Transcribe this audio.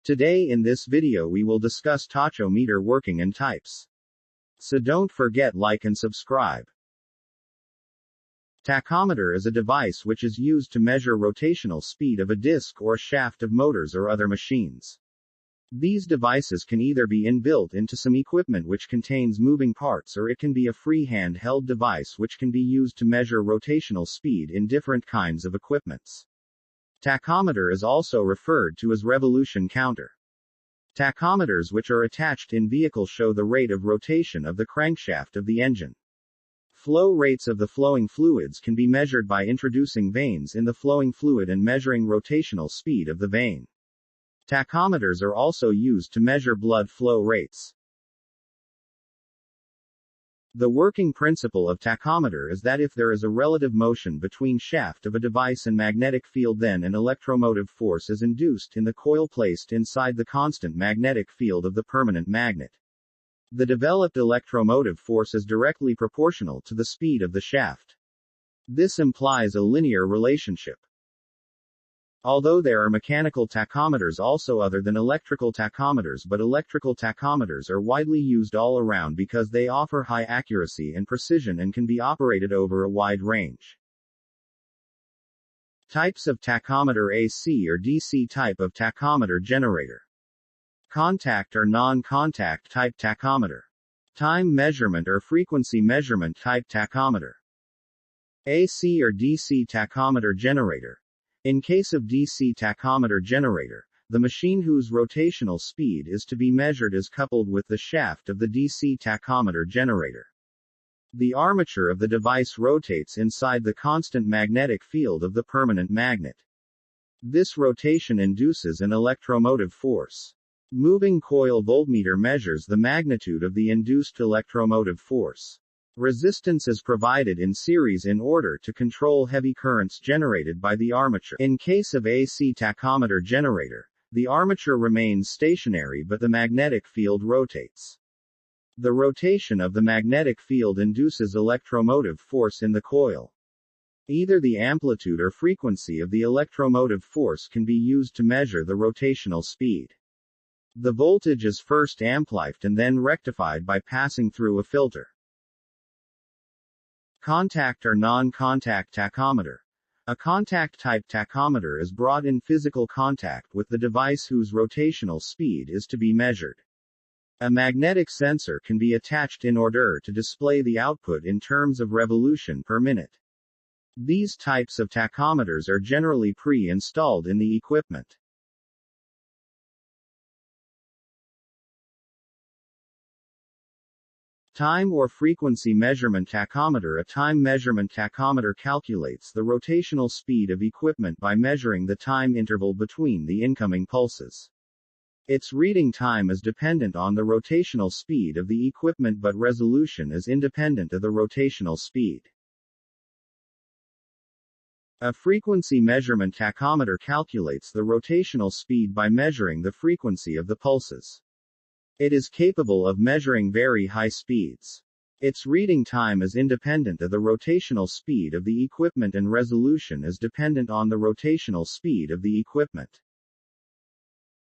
Today in this video we will discuss tachometer working and types. So don't forget like and subscribe. Tachometer is a device which is used to measure rotational speed of a disc or shaft of motors or other machines. These devices can either be inbuilt into some equipment which contains moving parts, or it can be a free hand-held device which can be used to measure rotational speed in different kinds of equipments. Tachometer is also referred to as revolution counter. Tachometers which are attached in vehicles show the rate of rotation of the crankshaft of the engine. Flow rates of the flowing fluids can be measured by introducing vanes in the flowing fluid and measuring rotational speed of the vane. Tachometers are also used to measure blood flow rates. The working principle of tachometer is that if there is a relative motion between shaft of a device and magnetic field, then an electromotive force is induced in the coil placed inside the constant magnetic field of the permanent magnet. The developed electromotive force is directly proportional to the speed of the shaft. This implies a linear relationship. Although there are mechanical tachometers also other than electrical tachometers, but electrical tachometers are widely used all around because they offer high accuracy and precision and can be operated over a wide range. Types of tachometer: AC or DC type of tachometer generator. Contact or non-contact type tachometer. Time measurement or frequency measurement type tachometer. AC or DC tachometer generator. In case of DC tachometer generator, the machine whose rotational speed is to be measured is coupled with the shaft of the DC tachometer generator. The armature of the device rotates inside the constant magnetic field of the permanent magnet. This rotation induces an electromotive force. Moving coil voltmeter measures the magnitude of the induced electromotive force. Resistance is provided in series in order to control heavy currents generated by the armature. In case of AC tachometer generator, the armature remains stationary but the magnetic field rotates. The rotation of the magnetic field induces electromotive force in the coil. Either the amplitude or frequency of the electromotive force can be used to measure the rotational speed. The voltage is first amplified and then rectified by passing through a filter. Contact or non-contact tachometer. A contact-type tachometer is brought in physical contact with the device whose rotational speed is to be measured. A magnetic sensor can be attached in order to display the output in terms of revolution per minute. These types of tachometers are generally pre-installed in the equipment. Time or frequency measurement tachometer. A time measurement tachometer calculates the rotational speed of equipment by measuring the time interval between the incoming pulses. Its reading time is dependent on the rotational speed of the equipment, but resolution is independent of the rotational speed. A frequency measurement tachometer calculates the rotational speed by measuring the frequency of the pulses. It is capable of measuring very high speeds. Its reading time is independent of the rotational speed of the equipment and resolution is dependent on the rotational speed of the equipment.